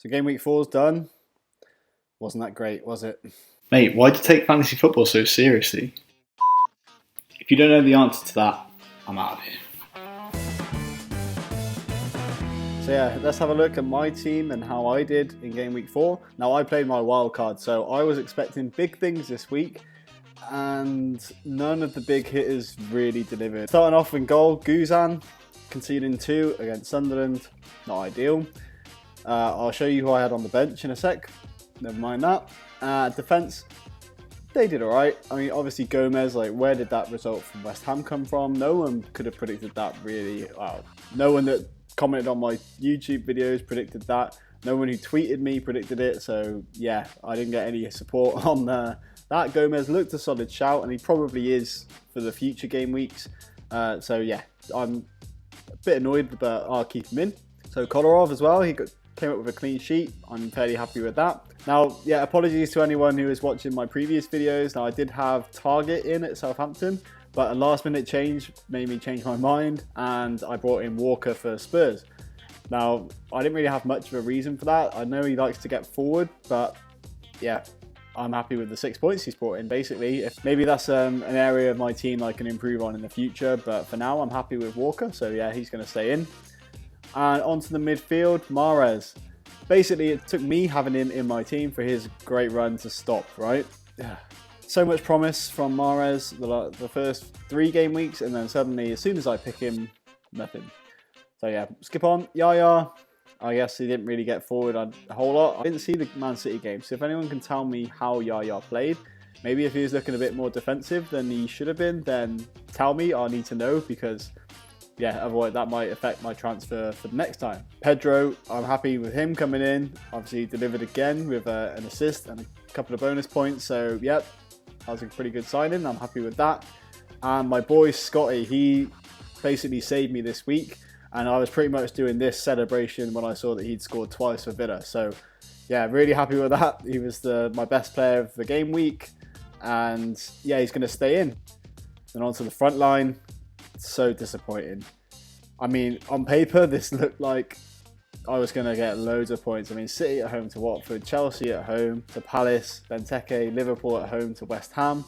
So game week 4's done. Wasn't that great, was it? Mate, why'd you take fantasy football so seriously? If you don't know the answer to that, I'm out of here. So yeah, let's have a look at my team and how I did in game week 4. Now I played my wild card, so I was expecting big things this week, and none of the big hitters really delivered. Starting off in goal, Guzan, conceding 2 against Sunderland, not ideal. I'll show you who I had on the bench in a sec, never mind that. Defence, they did alright. I mean, obviously Gomez, like, where did that result from West Ham come from? No one could have predicted that, really. Wow. No one that commented on my YouTube videos predicted that. No one who tweeted me predicted it. So, yeah, I didn't get any support on that. Gomez looked a solid shout, and he probably is for the future game weeks. So, yeah, I'm a bit annoyed, but I'll keep him in. So, Kolarov as well, came up with a clean sheet. I'm fairly happy with that. Now, yeah, apologies to anyone who is watching my previous videos. Now, I did have Target in at Southampton, but a last minute change made me change my mind, and I brought in Walker for Spurs. Now, I didn't really have much of a reason for that. I know he likes to get forward, but yeah, I'm happy with the 6 points he's brought in, basically. Maybe that's an area of my team I can improve on in the future, but for now, I'm happy with Walker. So yeah, he's going to stay in. And onto the midfield, Mahrez. Basically, it took me having him in my team for his great run to stop, right? So much promise from Mahrez the first 3 game weeks, and then suddenly, as soon as I pick him, nothing. So yeah, skip on. Yaya, I guess he didn't really get forward a whole lot. I didn't see the Man City game, so if anyone can tell me how Yaya played, maybe if he was looking a bit more defensive than he should have been, then tell me. I need to know, because yeah, otherwise that might affect my transfer for the next time. Pedro, I'm happy with him coming in. Obviously, he delivered again with an assist and a couple of bonus points. So, yep, that was a pretty good signing. I'm happy with that. And my boy Scotty, he basically saved me this week. And I was pretty much doing this celebration when I saw that he'd scored twice for Villa. So, yeah, really happy with that. He was my best player of the game week. And, yeah, he's going to stay in. Then on to the front line. So disappointing. I mean, on paper, this looked like I was going to get loads of points. I mean, City at home to Watford, Chelsea at home to Palace, Benteke, Liverpool at home to West Ham.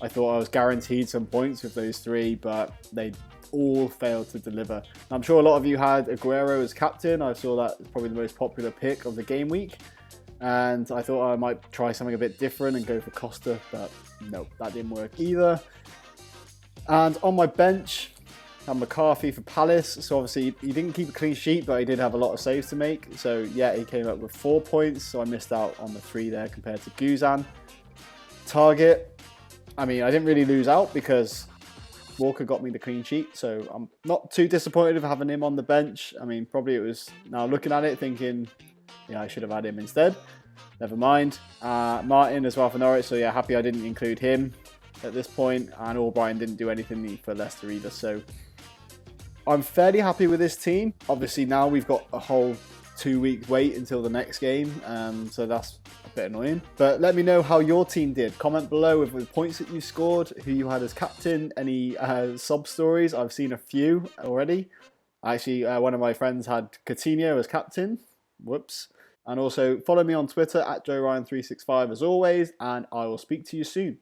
I thought I was guaranteed some points with those 3, but they all failed to deliver. I'm sure a lot of you had Aguero as captain. I saw that as probably the most popular pick of the game week. And I thought I might try something a bit different and go for Costa, but no, that didn't work either. And on my bench, I had McCarthy for Palace. So obviously he didn't keep a clean sheet, but he did have a lot of saves to make. So yeah, he came up with 4 points. So I missed out on the 3 there compared to Guzan. Target, I mean, I didn't really lose out because Walker got me the clean sheet. So I'm not too disappointed of having him on the bench. I mean, probably it was, now looking at it, thinking, yeah, I should have had him instead. Never mind. Martin as well for Norwich. So yeah, happy I didn't include him at this point, and O'Brien didn't do anything for Leicester either, so I'm fairly happy with this team. Obviously now we've got a whole 2 weeks wait until the next game, so that's a bit annoying. But let me know how your team did. Comment below with the points that you scored, who you had as captain, any sub stories. I've seen a few already. Actually, one of my friends had Coutinho as captain. Whoops. And also follow me on Twitter at JoeRyan365 as always, and I will speak to you soon.